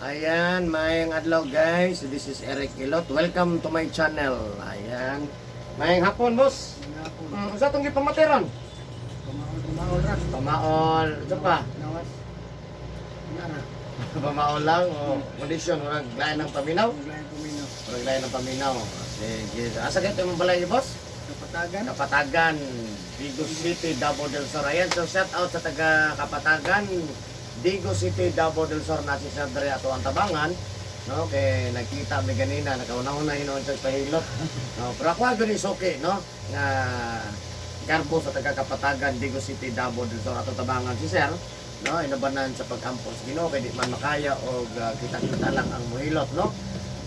Ayan, mayang adlaw guys. This is Eric Ilot. Welcome to my channel. Ayan. Mayang hapon, boss. Usa tong gipamatiron? Kumaol ra. Pamaol. Ito pa. Nawas. Nara. Pamaol lang. O, condition. Walang lain ng paminaw. Uglayan kumino. Walang lain ng paminaw. Sige. Asa kayo yung balay, boss? Kapatagan. Kapatagan. Digo City, Davao del Sur. Ayan, so shout out sa taga Kapatagan. Digo City, Davao del Sur na si Sir Dre ato ang tabangan. No, kay nakita mi ganina nakauna-una hinuon sa pahilot. No, pero ako agad is okay, no? Nga garbo sa taga Kapatagan, Digo City, Davao del Sur ato tabangan si Sir. No, inabanan sa pag-ampos Ginoo kay di man makaya og kita-kita lang ang muhilot, no?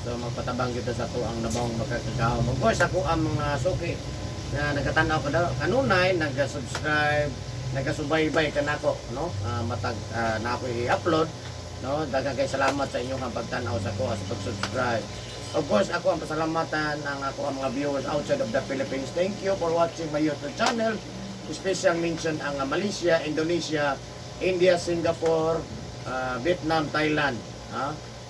So magpatabang kita sa tuang nabawang makakagaw. Of course ako ang mga suki na nagatanaw ko daw kanunay, nag-subscribe, nagasubaybay ka nako, no? Matag na ako i-upload, no? Daghang kay salamat sa inyong pagtanaw sa ko sa pag-subscribe. Of course, ako ang pasalamatan ng ako ang mga viewers outside of the Philippines. Thank you for watching my YouTube channel. Special mention ang Malaysia, Indonesia, India, Singapore, Vietnam, Thailand.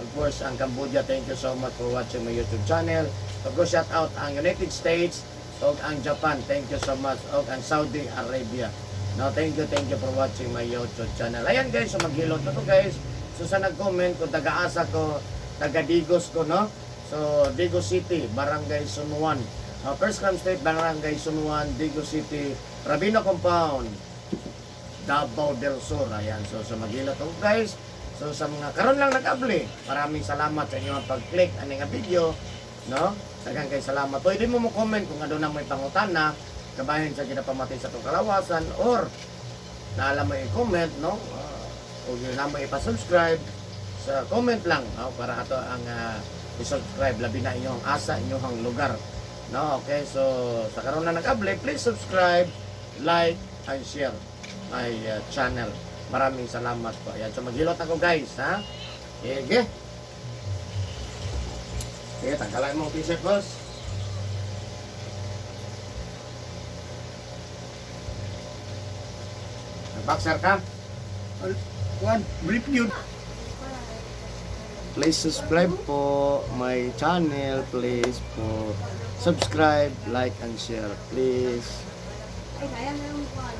Of course, ang Cambodia, thank you so much for watching my YouTube channel. Of course, shout out ang United States, o ang Japan, thank you so much, o ang Saudi Arabia. No, thank you for watching my YouTube channel. Ayan guys, so maghilot na to guys. So sa nag-comment ko, taga-asa ko, taga-Digos ko, no? So, Digo City, Barangay Sunuan. First Crime State, Barangay Sunuan, Digo City, Rabino Compound, Davao del Sur. Ayan, so sa maghilot to guys. So sa mga karon lang nag-abli, maraming salamat sa inyong pag-click aning video, no? Daghang kay salamat. Pwede mo mo-comment kung ano na may pangutana, kabahin sa kinapamatay sa itong kalawasan, or naalam mo i-comment, no? O yun na mo ipa-subscribe, sa comment lang, no? Para ato ang i-subscribe, labi na inyong asa, inyong lugar, no? Okay, so sa karon na nag-abli, please subscribe, like, and share my channel. Maraming salamat po. Ayan, so maghilot ako guys, ha? Sige. Sige, tanggalan mo t-shirt, boss. Nag-boxer ka? Kuan, brief yun. Please subscribe po my channel. Please po subscribe, like, and share. Please. Ay, sayang na yung kuwan.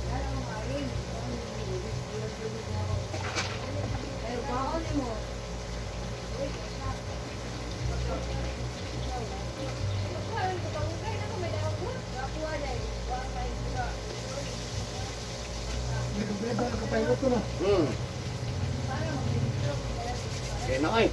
Wala akong kain. Ay, baon mo. Beda kapayot ko na. Okay na ay.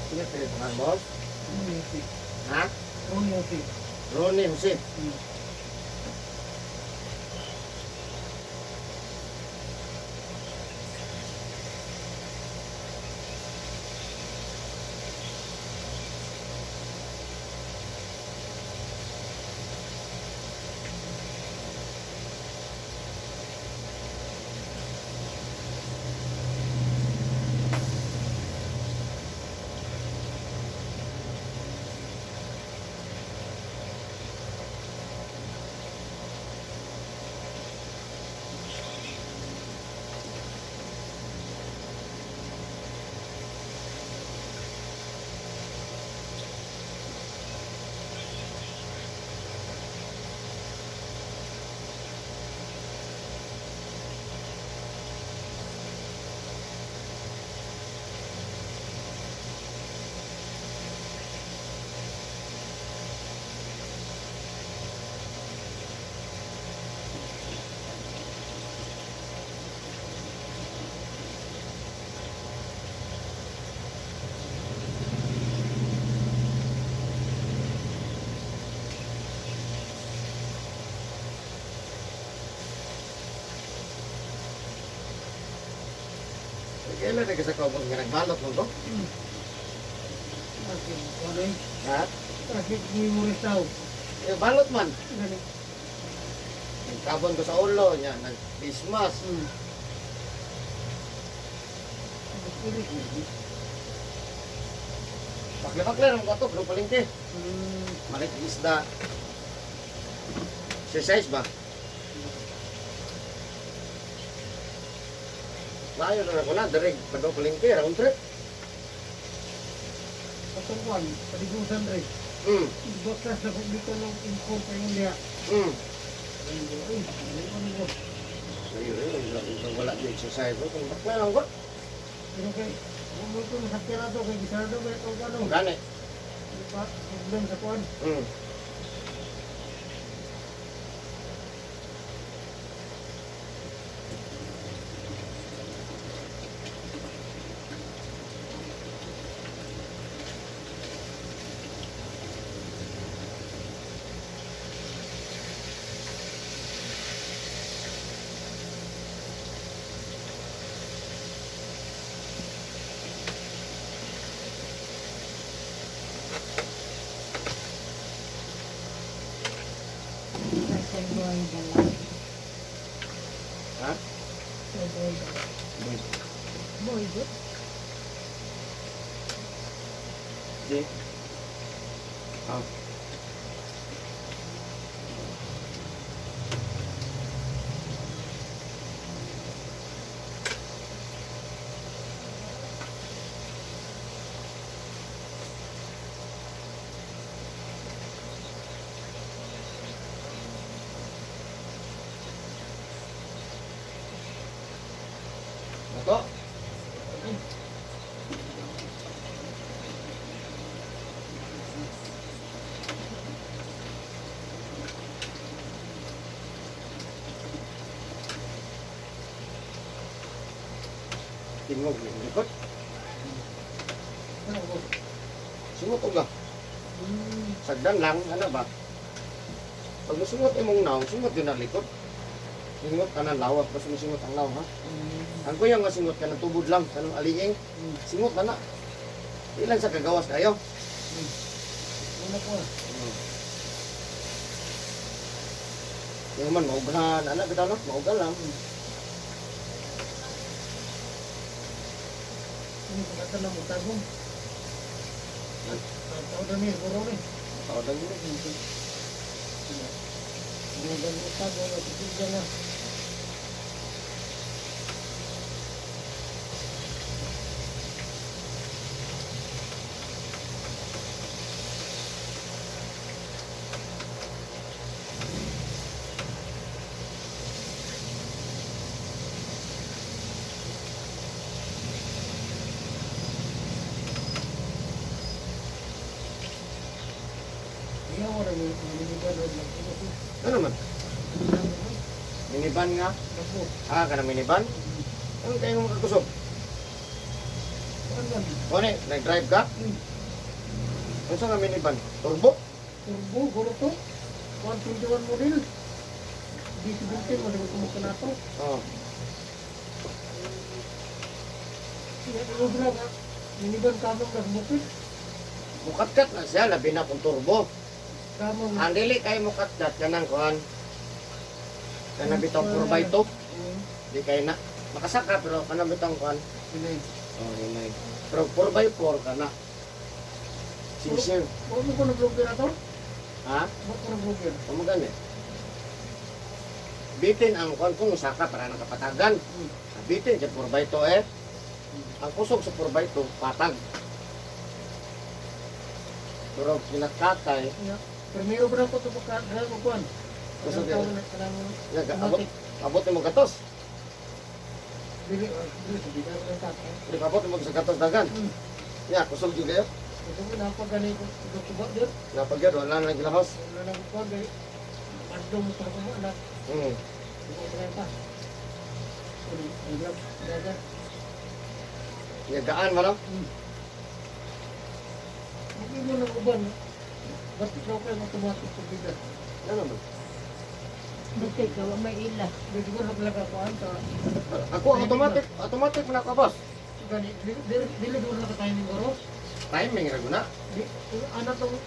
Sige, teleponan boss. Music. Ha? Music. Ronnie Husin. Kailan na kasi ko nga nagbalot mo ko? Akin, ano eh. Ha? Akin, memory tao. Eh, balot man. Ganun. Kabon ko sa ulo niya, nag-Christmas. Bakli-bakli ang bato, pero palengke. Malit isda. Exercise ba? Layo na ako na, darig, pagkaw palengke, round trip. Patungkuan, paligusan rin. Bakas na kung dito lang import pa yung liya. Ay, ano ko. Ayun, wala di exercise ko. Kung bakla lang ko. Pero kay, kung mo ito nasakyan to, kay gisarado ba ito ano? Gani. Di ba? Problem sa kuwan. Sa boy dala. Ha? Sa boy dala. Boy good. Di. Ah. Ako? Tingog yung likod. Ano ko? Sungot ko ba? Sagdan lang, ano ba? Pag musungot imong naw, sungot din ang likod. Singot ka ng lawak, basta musungot ang naw, ha? Ang kuya nga singot ka ng tubod lang, kanang aliing. Singot na na. Ilan sa kagawas kayo? Ano ko? Yung man, maugahan. Anak, bitaw no? Maugal lang. Ini kata na mo tagong. Tao na ni, puro ni. Tao lang yun. Hindi na mo tagong, at tigil na. Iya mo na minibad o lang. Ano man? Minivan nga? Ako, Ah, ka na minivan? Ano kayo mga kakusog? ano man? O ne, nag-drive ka? Ano sa nga minivan? Turbo? Turbo, gulo to. 121 model. D17 mo na kumuha na to. Oo. Ano ka? Miniban kamong nagbukit. Mukatkat na siya, labi na kung turbo. Kamong Ang dili kayo mukatkat, kanang kuhan. Kanang bitang 4x2. Di kayo na. Makasaka, pero kanang bitang kuhan. Pinay. Oh, hinay. Pero 4x4 ka na. Singsing. Huwag mo ko nag-vlogger na to? Ha? Huwag ko nag-vlogger. Pamagan eh. Bitin ang kuhan kung usaka para nakapatagan. Bitin sa 4x2 eh. Ang kusog sa 4x2, patag. Pero pinakatay, Primero ba ko ito pagkakaya mo kuhan? Kusog Ang yan. tawag na abot, abot mo gatos. Dili, sabi ka ng tatay. Hindi abot mo sa gatos dagan. Ya, kusog juga yun. Ito mo napagani ko. Ito ko ba dyan? Napagyan, wala na gilahos. Wala nang kuhan kay Adlo mo sa mga anak. Hmm. Ito ko pa. Ang grab, dagan. Yagaan mo no? Hindi mo nang uban. Ba't ikaw kayo automatic sa bigat? Ano man? Dati ka, may ila. Hindi ko na pala kakuhan ka. Ako automatic mo na ka boss. gani, dili ko na ka timing goro. Timing ra guna. Di, anak tong,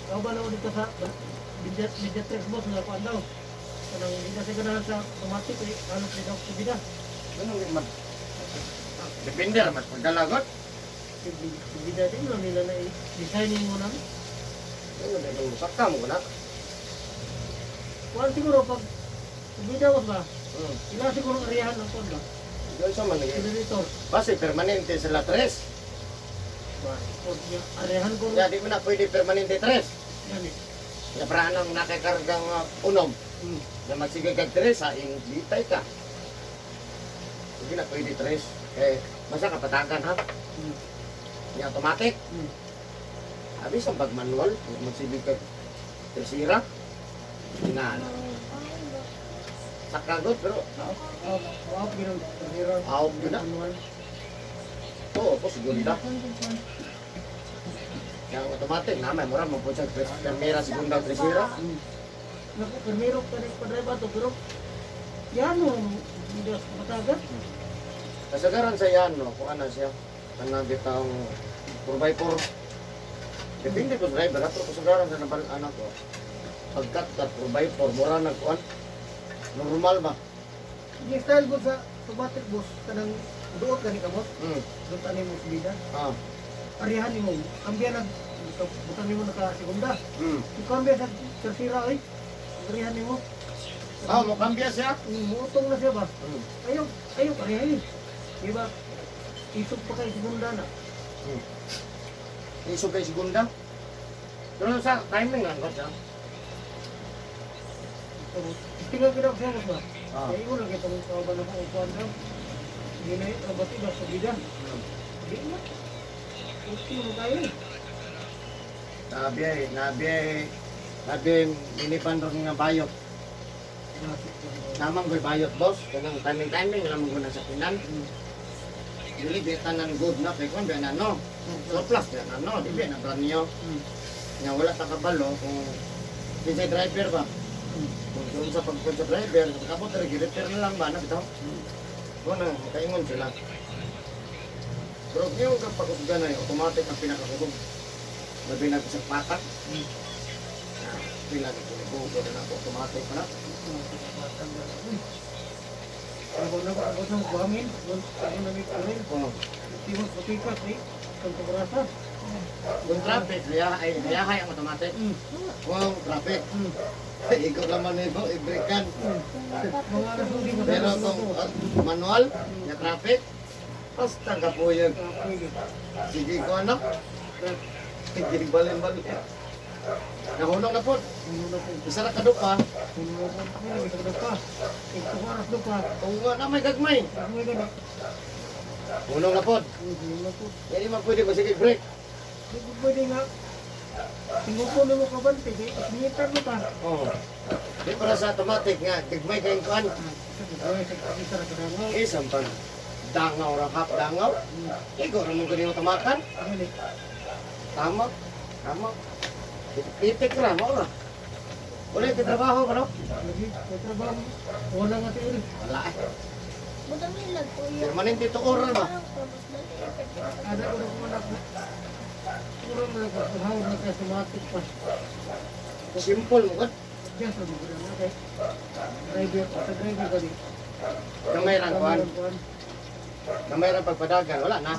kabalaw dito sa, Mediatrix boss na kuan daw. Kanang hindi na siya ganahan sa automatic, ano siya daw subida. Ganun man. Depende ra man pagdalagot. Subida din lang nila na designing mo namin. Ganun din sakta mo guna. Kuan siguro pag subida was ba, Hmm. ila siguro ang arihan ng kuan ba? Ganun sa man lagi. Generator. Base permanente sila tres. Ba, kung arihan ko Ya di mo na pwede permanente tres. yan eh. Ya para nang nakakargang unom. Na magsigag kag tres sa ing litay ka. Hindi na pwede tres. Eh, basta kapatagan ha. Yung automatic. Abis ang pag manual, magsigag kag tresira. Tingala. Sakagot pero Wow, ginang tresira. Out yun na. oo po siguro na. Yang automatic na may mura mo po siya kamera segunda tresira. Naku, primero ka rin pa-drive ato, pero yan o, hindi ako matagat. Kasagaran sa yan no, kung ano siya. Kanang bitang 4x4. Depende po sa driver ato kasagaran sa nabal anak ko. Pagkat 4x4 mura nagkuan. Normal ba? Yung style ko sa automatic boss, kanang duot ka ni kamot, Hmm. doon tanin mo subida. Ah. Arihan ni mo, kambya na, butan ni mo naka-segunda. Hmm. Yung kambya sa tersira ay, arihan ni mo. Ah, mo kambya siya. Mutong na siya ba? Hmm. Ayaw, arihan eh. Di ba? Isog pa kayo segunda na. Iso kay segunda. Pero sa timing lang ko siya. So, tingnan kita ko siya boss ba? Ah. Kaya yun lang itong kawaban ako upuan daw. Hindi na yun, abati ba sa bida? Hindi na. Okay mo tayo eh. Nabi minipan ron nga bayot. Namang ko'y bayot boss. Kanang timing namang ko na sa pinan. Dili bitan ng good na kay kon biyan ano. Surplus biyan ano, di biyan ang brand new. Nga wala ta kabalo kung kinsay driver ba. Kung doon sa pagpunta sa driver, kapot repair na lang ba na bitaw. Kung na kaingon sila. Pero yung kapag-usga na yun, automatic ang pinakakusog. Labi na sa patak. Bilang bugo na ako, automatic pa na. Ako na buhangin. Ako na may kurin. Oh. Timos patikas eh. Ang pagrasa. Kung traffic, hayahay ang automatic. Kung traffic, ikaw naman ito, i-breakan. Mga nasudi mo Pero kung manual, na traffic, basta ka po yun. Sige ko ano, hindi balin-balin. Nahulong na po. Isa na kadok pa. Kung na may gagmay. Hulong na po. Hindi man pwede ba sige break. Pwede nga. Tingupo na mo kabante. Sinitan mo ka. Oo. Di para sa automatic nga, gagmay kayong kuhan. Isang pag dangaw ra hap dangaw. Ikaw ra mo ganyan automakan. Tama. Tama. Itik ra mo ra. Ulit trabaho ka no? Trabaho. Wala nga tiyo. Wala eh. Butang nilag ko yun. Permanente to oral ba? Ada ko na kumanak na. Kurang na nagkakahaw na kaya sumatik pa. Simple mo kan. Diyan sa mga na kay driver. Sa driver ka din. Gamay ra kuhan. Gamay ra pagpadagan, wala na.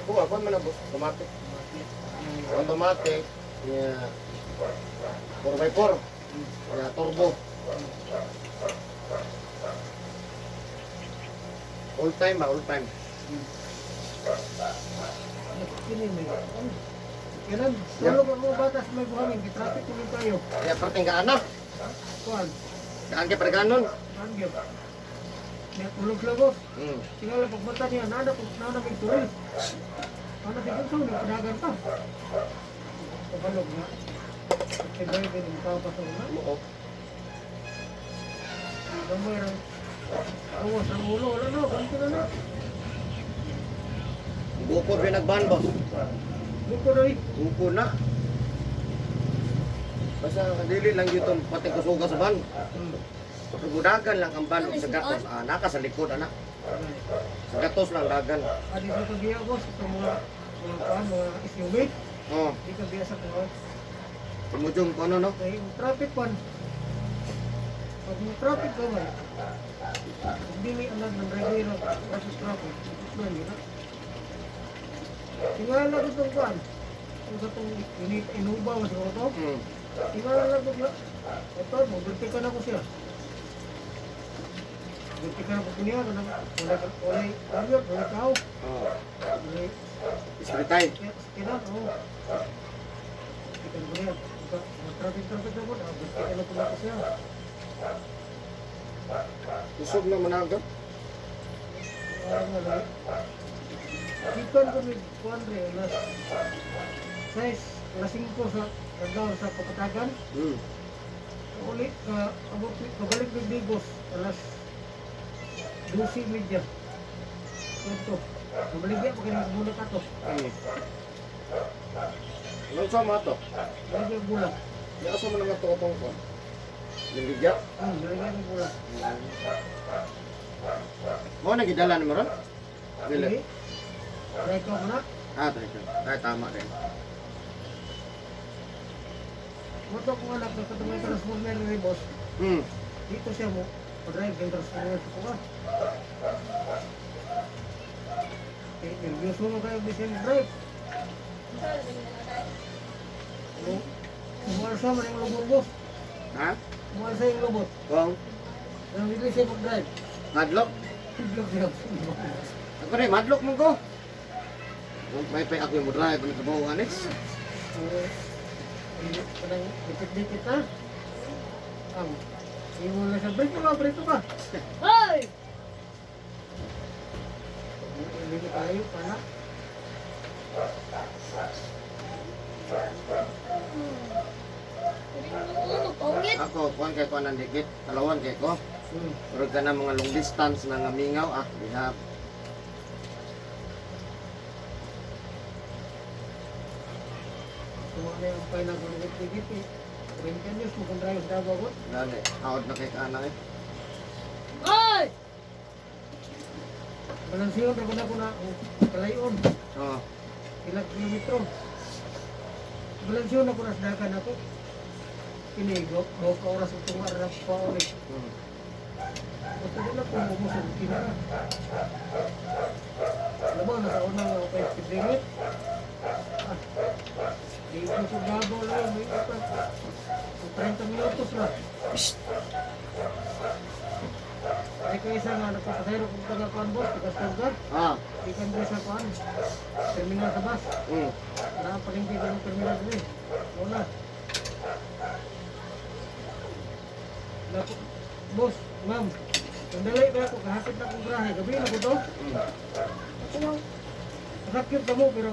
Ako man na automatic. Automatic. Yeah. 4x4. Yeah, turbo. All time ba? All time. Kini may. Kailan? Lalo ka mga batas may buhangin. Kitraffic tuloy tayo. Kaya perting ka anak. Kuhan. Kaan ka perganon. Anggap. May tulog lang ko. Hmm. Tingala pagmata niya. Nana may tuloy. Nana may tuloy. Padagan pa. Pabalog na. Kaya ba yung papasaw na? Oo. Gamay lang. Awas ang ulo. Wala na. Ganito na na. Bukod rin nagban boss. Buko na eh. Buko na. Basta dili lang yun itong pating kusuga sa ban. Tugudagan lang ang balog sa gatos. Naka sa likod, anak. Sa gatos lang dagan. Adi sa kagiya boss, ito mga kuan, mga SUV. Oh, Di ka biya sa kuan. tumujong ko ano, no? Kaya yung traffic pan. Pag yung traffic ka man, hindi may alam ng regular traffic. Ito na. Tingala lang itong kuan. Kung sa itong inuba mo siguro to. Hmm. Tingala lang itong na. Ito, magbuntikan ako siya. Buntikan ako po niya. Wala tao. Oh, Wala ispritay. kina. Oo. Buntikan ko niya. Traffic na po. Buntikan na po ako siya. Usog na managa. Ikan kami kuandre alas 6, alas 5 sa Ragao sa Kapatagan. Hmm. Ulit abot kabalik ng Bigos alas 12:30. Ito. Kabaligya pa kaya bulan ka to. Hmm. Ano sa mga to? Baligya bulan. Di asa mo na nga to itong ko? Liligya? Baligya ng bulan. Mo na gidala ni mo ron? Dili. Try ko na. Try ko. Ay, tama rin. Moto ko anak na katumay transformer ni boss. Hmm. Dito siya mo. Drive yung transformer ko ka. Nervyos mo kayo bisa drive. Mualsa man yung lubot boss. Ha? Mualsa yung lubot. Kung? Nang bilis siya mag-drive. Madlock? Tidlok siya. Ako rin, madlock mo ko. May pay ako yung drive ng kabawangan eh. Kadang dikit-dikit na. Ang iwan na siya. Brito ka. Hoy! Hindi tayo, anak. Pangit! Ako, kuhan kay kuhan ng dikit. Kalawan kay ko. Pero ka na mga long distance na nga mingaw. Bihap. Kumana yung pay na gulit-dikit eh. 20 years mo kung drive sa Davao. Dali, out na kay kanang eh. Hoy! Balansiyon, ragon ako na kalayon. Oo. Ilang kilometro. Balansiyon ako na sa dagan ako. Kinigo, 2 oras itong arap pa ulit. Hmm. Ito din ako umusog kinara. Alam mo, nasa unang ako kay speed limit. Di ko sa Davao lang yun, may ipat. 30 minutos na. Ay kaya isa nga, nagpapasayro kong taga-kuan boss, taga-Stuttgart. Ikan ko sa kuan, terminal sa bus. Nakapalingki ka ng terminal din. Una. Naku, boss, ma'am, sandali ba ako, kahapit na akong grahe. Gabi na ko to. Ako lang, nakakit ka mo, pero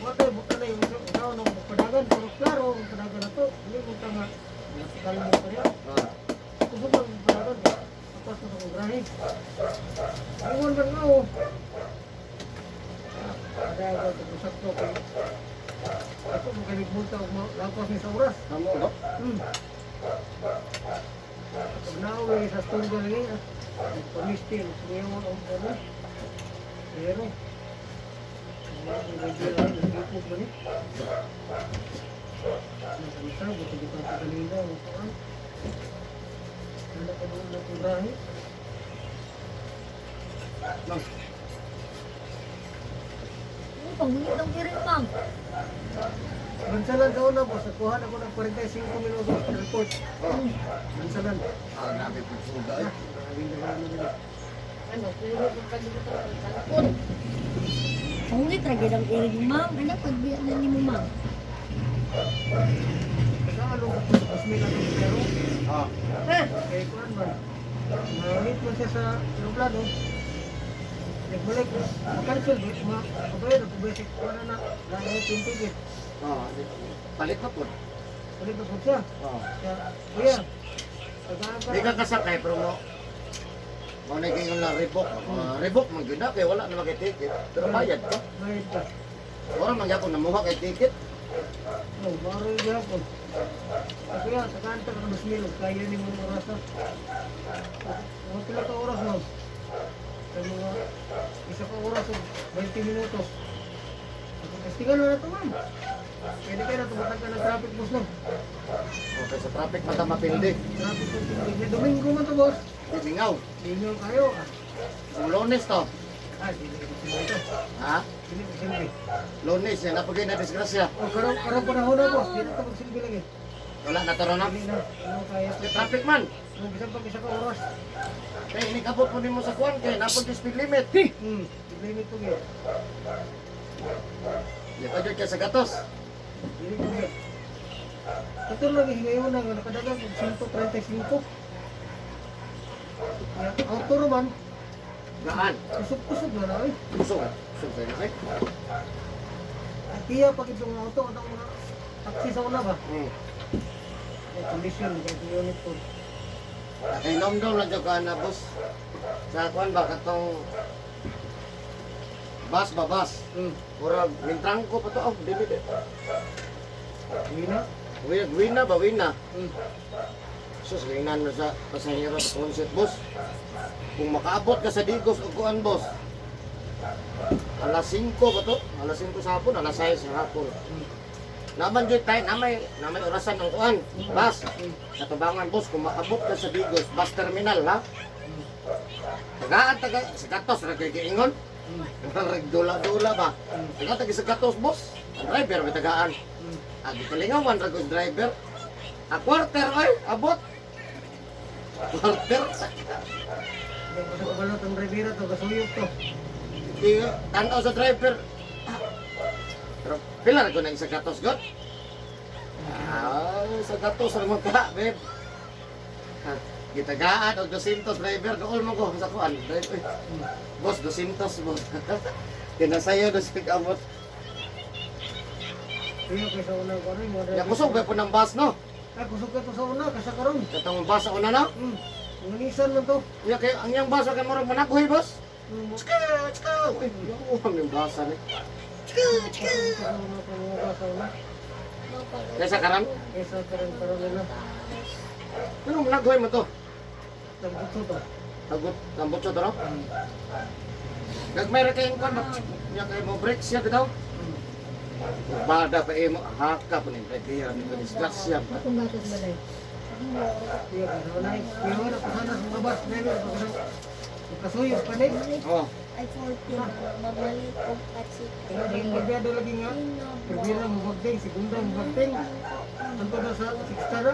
watay, buka na yung ikaw ng padagan. Pero klaro, ang padagan na to. Hindi mo tanga, nakakal mo pa rin. Kusog lang yung padagan. Tapos na akong grahe. Iwan ba nga o? Padagan, tapos sakto ko. Ako, magkanibulta ako lapas niya sa oras. Amo no? Pag nauwi sa studio lagi, pamistil, sumiyawan ang ano. Pero, hindi lang, nagipog ba ni? Nagkita, buti di pa ito kanina, makuhaan. Wala ka doon na itong rahi. Pangit ang kiring, ma'am. Bansalan daw na boss, nagkuhan ako ng 45 minutos sa report. Bansalan. Nabi po suga eh. Maraming naman nila. Ano, pero kung kalimutan ko, talapon. Pangit, ragid ang kiring, ma'am. Ano, pagbiyan na ni mo, ma'am. Nagkaano ko po, mas may katong pero, kaya kuhan man. Mamit man siya sa aeroplano. Nagbalik, makancel, makabayad ako basic, wala na, lalo yung ticket. Palit na po. Balik na po siya. Kaya, kuya, Di ka kasakay pero mo. Mo na kayo na rebook. Rebook man gyud kay wala na magay ticket. Pero bayad ka. Bayad ka. Ora man gyapon namuha kay ticket. No, baro yung gihapon. Kaya, takanta ka 2,000, kaya ni mo oras na. Mga pila ka oras, ma'am? Sa mga isa ka oras o 20 minutos. Testingan na ito, ma'am. Pwede kayo na tumatag ka ng traffic, boss, no? Okay, sa traffic mata mapindi. Traffic po, may Domingo man to, boss. Mingaw. Lingaw kayo, ah. Ang Lunes to. Ah, hindi ko sila ito. Ha? Hindi ko silbi. Lunes, yan. Napagay na disgrasya. O, karang panahon na, boss. Hindi na ito magsilbi lagi. Wala na taro na. Hindi na. Ano kaya? Sa traffic man. Ang isang pag isa ka oras. Kaya inikabot po mo sa kuwan kaya napon yung speed limit. Limit po, gaya. Di pa dyan kaya sa gatos. Hindi ko gaya. Ito lang ngayon na nakadagang 135. Auto naman, Gaan. kusog-kusog na na eh. Pusog. Pusog tayo na kayo. At kaya pag itong auto, ang mga taxi sa una ba? May condition, may unit po. Kay nomdom lang dyan ka na boss. Sa kuwan ba katong bus ba bus? Mura mintrang ko pa to. Oh, dili. Hindi na. Wina ba wina? Sus, ringnan mo sa pasahero sa concept, boss. Kung makaabot ka sa Digos o kuan, boss. Alas 5 ba to? Alas 5 sa hapon, alas 6 sa hapon. Naman dito tayo, namay orasan ng kuan. Bus. Sa Tabangan, boss, kung makaabot ka sa Digos, bus terminal, ha? Tagaan, sa Katos, nagkikiingon. Nagdula-dula ba? Tagaan, sa Katos, boss. Ang driver, may tagaan. Dito lingawan, ragos driver. Quarter, ay, abot. Quarter. Hindi ko sa kabalot ang Rivera to, kasuyok to. Di, tanaw sa driver. Pero, pila ko na yung sa gatos, God? Sa gatos, naman ka, babe. Gitagaan, o 200 driver, doon mo ko sa kuan. Boss, 200, boss. Kinasayo, doon sa abot. Kaya kayo sa una ko rin, mga driver. Kusog ba po ng bus, no? Ay, kusog ka to sa una, kasa karon. Katong bus sa una, no? Mga Nissan man to. Ya, kaya ang yung bus, kaya marang managoy, boss. Mga Chika, chika. Uy, yung bus, ano? sa una pa mga basa una. Kaya sa karan? Kesa karon nila. Ano, managoy mo to? Nagbuto to. Tagot, tambot siya to, no? Gagmay ra kayong kuan, ya kayo mo break siya daw. Bada pa imo haka po ning kaya ni disgrasya. Akong gatos ba dahil? Kaya karon na. Kaya wala pa sana sa mga bus driver. Kasuyok pa ni. Oh, Ay, 14. Mabalik o patsi. Kaya dahil magbiyado lagi nga. Primera mo bagting, segunda mo bagting. Tanto na sa 6 tara.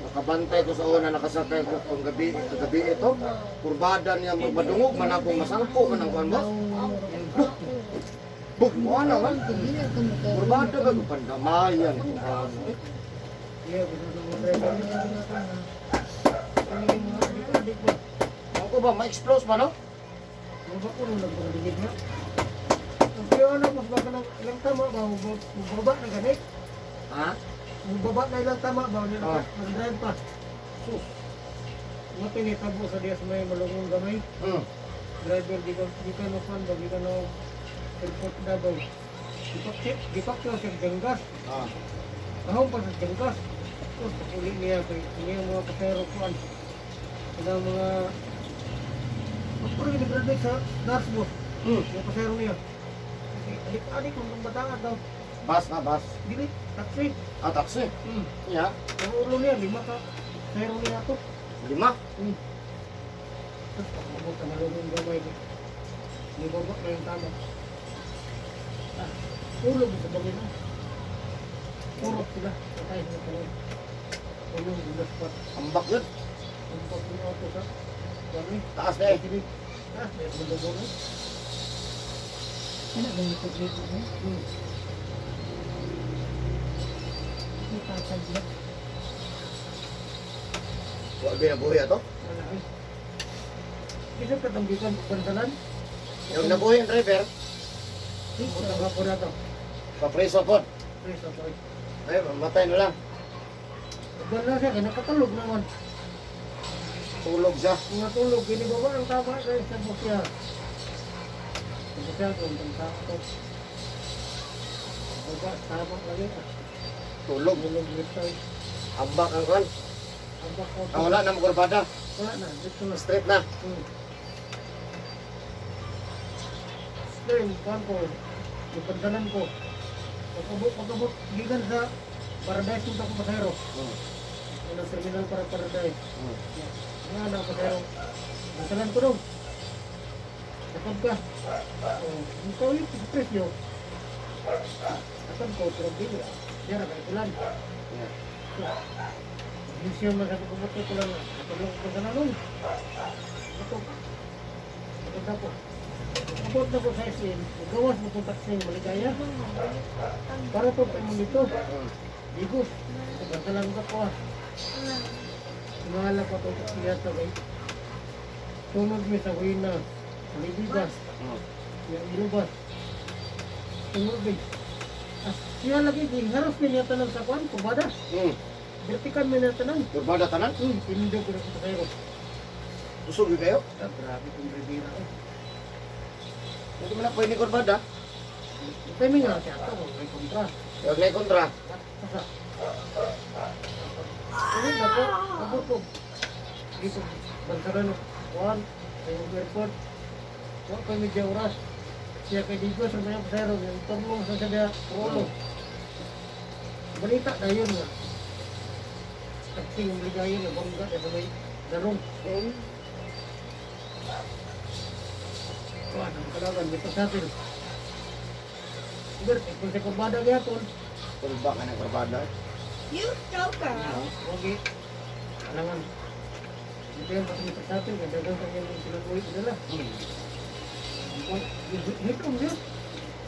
nakabantay ko sa una nakasakay ko pang gabi ito. Kurbada niya madungog man akong masangko man ang kuan boss. Buk mo ana man. Kurbada ba ko pandamayan ko. Iya, bisa sa mga driver. Ano yung mga adik mo? Ako ba ma-explode pa no? Mga bako nung nagpagdilig na. Ang kaya ano, mas baka ng ilang tama ba? Baba na ganit. Ha? Baba na ilang tama ba? Ah. Nag-drive pa. Sus. Mga tinitabo sa diya sa may malungong gamay. Driver, di ka no fan ba? Di ka no airport na ba? Di pa siya sa Jenggas. Ah. Ahong pa sa Jenggas. Tapos pakuli niya. Kaya yung mga pasero kuan. Kaya mga... Parang nag-graduate sa dashboard. Yung pasero niya. Adik-adik kung batangan daw. Bus na bus. Dili, taxi. Ah, taxi. Ya, Ang ulo niya, 5 ka. Pasero niya ito. 5. Tapos pagmabot ka malulong gamay niya. Nibabak na yung tama. Ulo sa bagay na. Urok sila. Patay sila pala. Ulo sa dashboard. Ambak yun. Ang pagpunod auto sa gamay. Taas na eh. May malulong eh. Ano ba yung pag-ibig mo? May tataglag. Wala ba yung buhay ato? Kisip katanggikan bantalan. Yung nabuhay ang driver, Kung tanga ko na ito. papreso po. Please, okay. Ay, mamatay na lang. Doon na siya, kaya nakatulog naman. Tulog siya. Kung natulog, binibaba ang tama kayo sa bukya. Sa bukya, kung tangka ko. Baba, tama lagi ka. Tulog. Tulog dito. Ambak ang kan. Ambak ko. Wala na mo kurbada. Wala na, dito na. Straight na. Then, kuhan ko, ipandalan ko. Pagkabot, gigan sa Paradise punta ko pasayro. Ano, terminal para Paradise. Nga na pasayro. Masalan ko daw. Takab ka. Ikaw yung presyo. Takab ko, turog dito. Siya na, kaya kulan. Mission na sa pagkabot ko lang. Katulong ko sa nanong. Ito. Ito po. Abot na ko sa SM, gawas mo itong taksi ng Maligaya. Para po tayo mo dito. Digos, pagkasalan ka po ah. Singalan ko itong taksi yata kay. Sunod mo sa Huina, sa Libibas, yung Ilubas. Sunod mo. Siya lagi, haros mo niya tanan sa kuhan, kubada. Vertikan mo niya tanan. Kurbada tanan. Tinindog ko na sa kayo. Busog yun kayo. Grabe kong revira eh. Hindi mo na pwede kurbada. Timing nga siya ito, may kontra. Huwag na yung kontra. Asa? Ayun, ako, abot ko. Dito, bansaran, kuhan, sa airport. Kuhan kay medya oras. Siya kay Digo, sa mga pasero, yung turno sa sabi, Rolo. Balita na yun nga. Taksi yung ligayo na bangga, sa may darong. Kuhan, ang kalaban, may pasatil. Iber, kung sa kurbada gayapon, Kurba ka ng kurbada. You joker. okay. Alangan. Ito yung patulipat natin, kaya dagang kanya yung sinabuhi nila. Dito mo yun.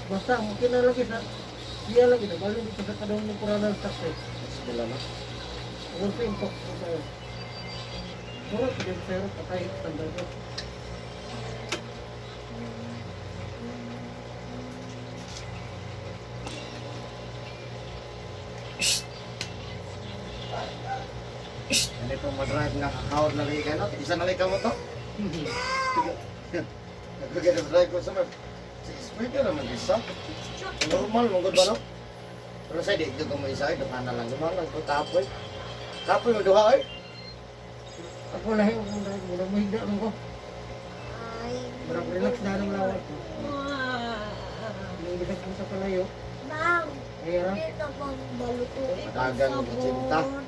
Basta, mungkin na lagi sa siya lagi, nabalik dito sa kadawang ng Puranan taxi. Sila na. Huwag sa impok ko tayo. Mura, sige sir, patay, tanda ko. Hindi po madrive nga kakawad na rin kayo. Isa na rin ka mo to. Nagkagaya drive ko sa mga. Speaker naman isa. Normal, mong ba no? Pero sa di ko mo isa, ito na lang. Gumalang ko kapoy. Kapoy mo duha eh. Ako lahi ko kung dahil mula mo higda mo ko. Ay. Marang relax na ng lawat ko. Ah. Yung bisag ko sa palayo, Ma'am, ay ra. hindi na bang balutuin ang Matagal mo sabon? cinta. Ma'am,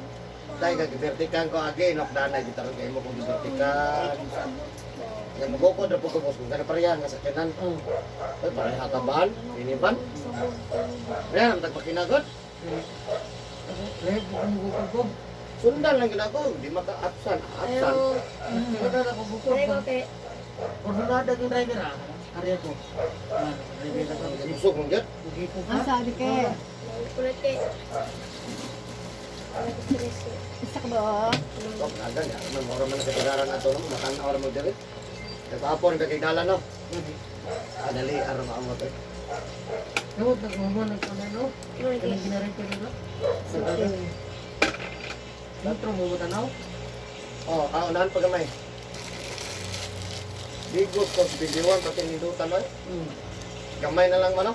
Dahil kag-vertikan ko again, knockdown na kita rin kayo mo kung vertikan. ang sabon ko. Yan magkukod na po ko kung gano'n pa riyan, nasa kinan. Oh. Ay, parang hatabahan, iniban. Sabon ko. Ayan, ang tagpakinagot. Lahi ko kung bukod ko. Sundan lang ginagawa, di maka-absan. Absan. Ayaw. Kada na ko bukod Kaya ko. ko kay Orsunada yung driver ah. Karya ko. Driver ako. Busog mong dyan. Hindi ko ang pa. sabi ko. Kulit kay. Isa ka ba? Tok, naga niya. Orang man nakatagaran na ito, no? Makan orang mo dyan. Nagpapon, kagigala, no? Dali, araw mo ito. Tawad na kumuha ng ano. Kanang ginarin ko nila. Intro mo ba tanaw? Oh, unahan pa gamay. Bigos ko sa bidiwan, pati nindutan, no? Gamay na lang, mano?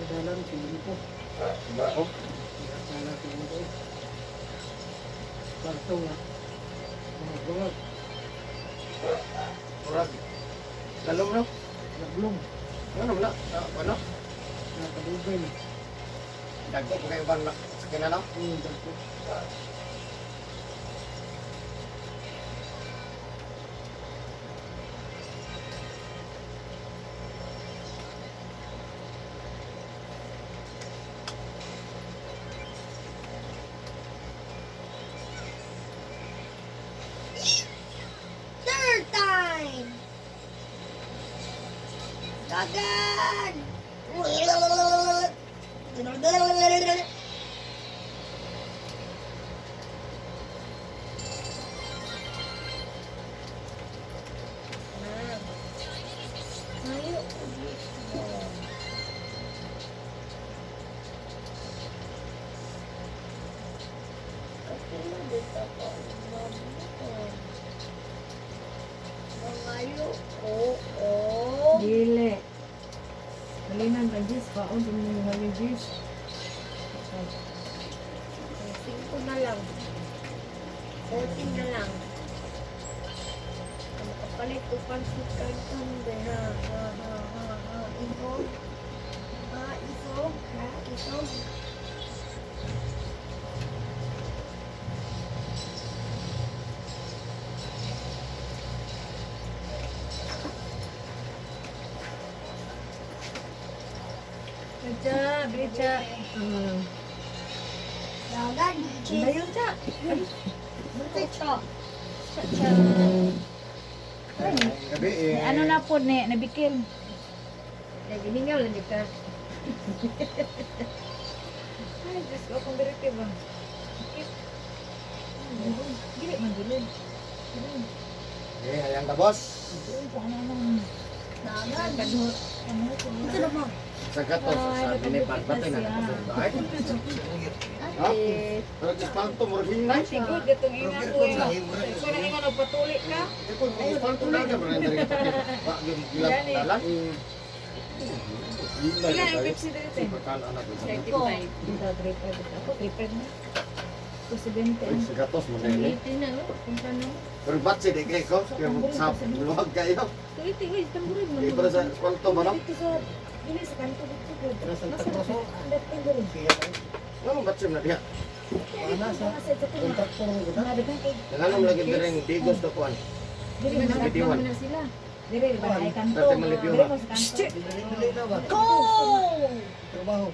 Dalan, tingin ko. Ako? Dalan, tingin ko. Parto nga. Bungag. Murag. Lalong, no? Naglong. Ano, wala? Ano? Nakadugay na. Dagko ko kayo bang sa kinanaw? Dagko. Third time! Dagan! Oo. Dili. Kalinan ka, Jis. Kaon, tumingin nga Jis. 5 na lang. 14 na lang. Ang kapalit ko pansit karton be ha. Iso. Iso. Beca, beca. Dagan. Dayon, Ca. Cha. Gabi eh. Ano na po, nabikil. Naginingaw lang ka. Ay, Diyos ko, kung direct ba? Gili man, gili. Eh, hayang ka boss. Ano, Dagan. kaduhot. Ito na mo. Sa gatos, sabi ni Patbatay na nakasunday. Ate. Pero ispalto mo rin na. Sigod, gatong ina ko eh. Ikaw na ina, nagpatuloy ka. Ispalto na ka, pero hindi ka Wag yung ilang dalan. Ilan ang Pepsi dito eh? Pagkala na ito. 35. Ito, 3-5. Ako, 3-5 na. Ako, 70. Sa gatos mo na yun eh. 80 na, no? Kung paano? Pero ba't si Dikay ko? Kaya sa luwag kayo. Tuloy, tuloy, tamburin mo. Hindi pa sa ispalto ba no? Dito sa, dili sa kanto dito. Nasa dating ko rin. Ano ba't siya na diya? Kontraktor mo gud. Nanganong lagi direng digos na kuan. Dili na Bidiwan. na sila. Dili ba ay kanto. Dati malibiwan. Dili mo sa kanto. Dili na ba? Go! Trabaho.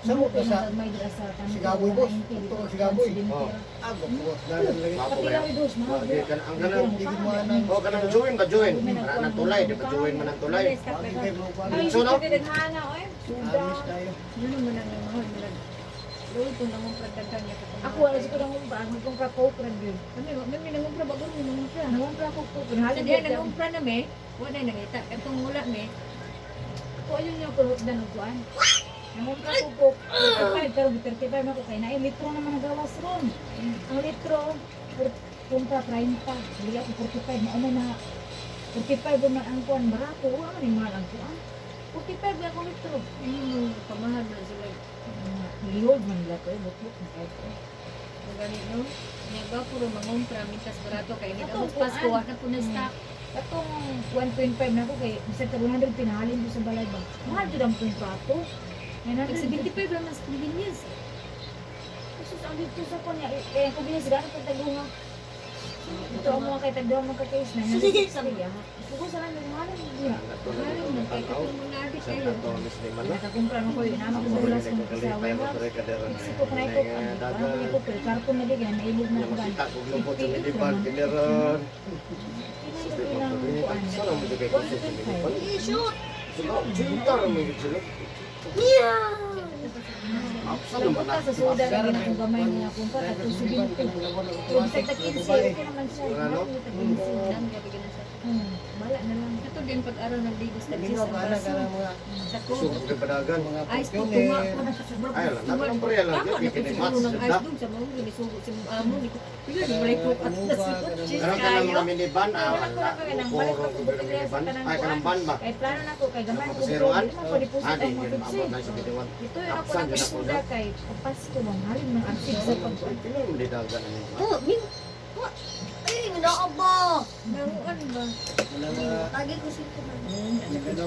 Sa mo pa sa may drasa kanto. Sigaboy, boss. Ito ang sigaboy. Oh. agok mo. Dalan lagi. Mapo Pati kayo. lang dos mo. Wagi ka na ang ganang. Tigid mo anang. Oh, kanang join ba join? Ana nang tulay, di ba join man ang tulay? Wagi kay mo pa. Ay, So, no? naghana oy. Suda. Amis tayo. Yun naman ang mahal nila. Lord, kung namang pagdagan niya. Ako wala siguro nang umpra, kung ka coke rin yun. Kami nangumpra ba gano'n nangumpra? Nangumpra ako coke. Sa Halin diya, din nag-umpra na me. Wala na ngita. Katong wala me. Ako ayun yung kulot na nagkuhan. Nangumpra ko coke. 35 pero 35 ako kaya na litro naman nagawas ron. Ang litro, kumpra 30. Hindi ako 45 na ano na 45 naman ang kuhan. Barato, wala man yung mahal ang kuhan. 45 na ako litro. Pamahal na sila. Lihod man nila ko eh, butlok na kahit eh. Kung ganit, no? Nagba puro mangumpra. Mintas barato kay nila. Ako, Pasko, kuan. wala po na stock. Katong 1.5 na ako kay Mr. 100 pinahalin ko sa balay ba. Mahal jud ang kontrato. Pag 900 75 lang mas convenience. pesos ang dito sa kanya. Eh, kung binasigaran pag tagunga. Ito ang mga kay tagdaw mga case na. Sige, sabi. Sugo sa lang yung mahal ang diya. Mahal mo. Kaya katong mga adik Sa kayo. katolis ni man na. Nakakumpra mo ko yun. Nama ko sa ulas kung sa warehouse. Isip ko pa na ito. Parang ko ito. Karton na din. Nailog na ako. Makita ko lupot sa milipan, kiniran. Sana mo dikay ko sa milipan. Shoot! Cinta naman yung sila. Yeah! Apsa naman na. Sa soda lagi na ko gamay niya kung pa tapos si Binti. Kung sa takinsi, okay naman siya. Ano? Dami ka bigyan na sa. Bala na lang. Ito din pag-araw ng Digos Hindi Tagsis mo ang ka na baso. ka mga Sa Suko ko. kay padagan. mga Ice po, pagkain tunga eh. ko na sa Ay, lang. Naman ang priya lang. Ako na Kaya siguro ng kinimats. ice doon sa mga ginisugo si amo ni ko. Pila di balay ko at na si Cheese Karon ka lang kayo. mga miniban. Ah, Wala ko wala. na kaya nang Puro balik ako ko buti miniban. sa kanang Ay, kanang ban ba? Kay plano na ko kay gamay ko. Kapasiruan? Hindi mo pwede pusit Adi, ang mga yun tutsi. maabot na sa bitiwan. Ito yung ako Apsan, na yun ako pagsuda na. kay Pasko bang halin ng aksig sa pagkuhan. Pino yung lidagan na Oh, min. Ay, nga ba? Nanguan ba? Wala mga Lagi ko si ko.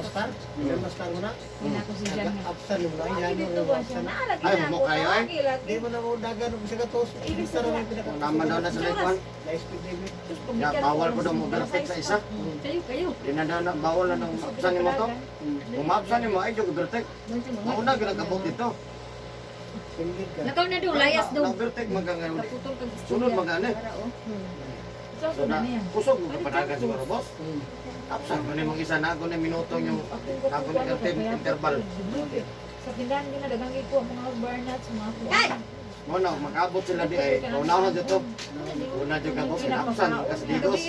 star. Ano star mo na? Yan ako si Jan. Absan mo na. Ay, Yan dito mo ba absan. siya? Naalagi Ay, na ako. mo kayo, ay? Di mo na mo dagan og sa gatos. Ibig sa rin pinaka. Naman daw na sa likuan. Na-speed limit. Ya, bawal po daw mo bertek sa isa. Kayo. Di na daw na bawal na ng mapsan mo to. Kung mapsan mo, ay yung bertek. Mauna ginagabot dito. Singgit ka. Nakaw na daw, layas daw. Nag-bertek magangayon. Kaputol ka gusto Sunod niya. magana. Para, oh. So, So na, na yan. kusog mo kapanagan siguro, boss. Tapsan ko na mong isa na ako na minuto yung ako na interval. Sa tindahan din na dagang iko ang mga bar nuts, mga kuwan. Mo na, mag-abot sila di ay. Kaunahan dito. Una juga ko pinapsan kasi digos.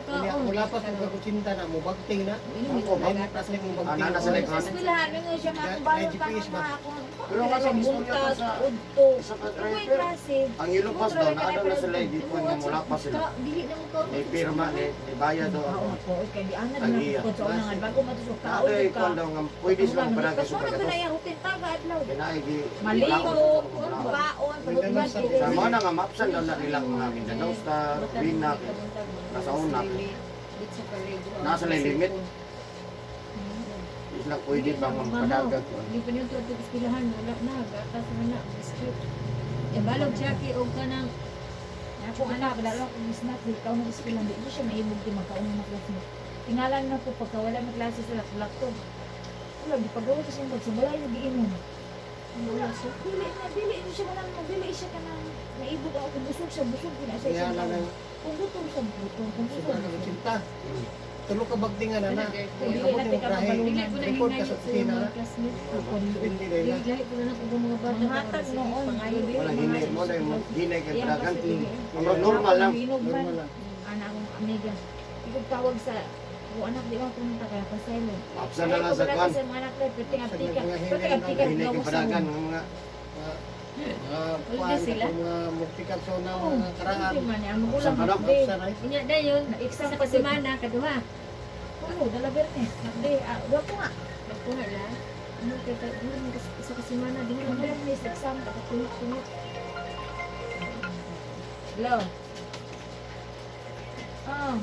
Kaya wala pa kung kakutinta na mo bagting na. Ay, plastic mo bagting. Ana na sa likod. Eskwelahan mo siya May makabalo ka GPS ba? na ako. Pero Wala ano, siya gusto niya buntas, pa sa- udto. sa Ano yung driver. klase? Ang ilupas daw, naano na sila, hindi po niya mula pa sila. Dili na mo ka. May pirma, may bayad daw ako. Oo po, kaya di ana Ang na iya. ko sa unang bago matusok ka. Ano yung kwan daw nga, pwede silang padagay Kaso sa na ba na pagkatos. yung hotel taga adlaw? Kinaigi. Maligo, Wala. baon, Mindanao sa Sa mga nga mapsan daw na nilang mga Mindanao Star, Binak, Kasauna. Nasa na yung limit. Isla pwede bang magpadagag ko. Hindi pa niyo ito iskilahan, wala na, gatas mo na, biscuit. E balog Jackie og kanang Ako anak, lalo akong isnat, di ikaw ng iskilahan, di siya maibog di magkaunong na klase mo. Tingalan na po, pagka wala may klase sila, laptop. Wala, di pagawa kasi yung pagsabalay na diinom. Wala, so, dili siya manang, dili siya ka nang naibog ako, kung busog siya, Kaya siya. lang ang Kung gutom siya, gutom, kung busog. sobrang kakutinta. Tulo ka bagtingan na na. Dili Abot na yung tika grahe. pabalunan. Report ka sa opisina na. Depende rin na. lahi ko na kung mga bata. Hatag noon, Wala hinay mo na yung hinay kay padagan. Ang normal lang. Normal lang. Anak akong amiga. Ikaw tawag sa o anak di ba pumunta ka pa silent. Mapsan na lang sa kwan. Sa mga anak na perting aptika. Sa mga Perting aptika Hinay kay padagan. Mga Kuan sila? kung multikat sa na Oo, mga karaan. hindi man ang magulang Sa parang- day. Saray. Inya dayon Exam sa pa si semana kaduha. Oo, dala bernes. Day, wa ko nga. Nagkuha la. Ano kay ta dili mo isa ka semana dili Ang mo bernes exam pa tunok-tunok. Hello. Ah.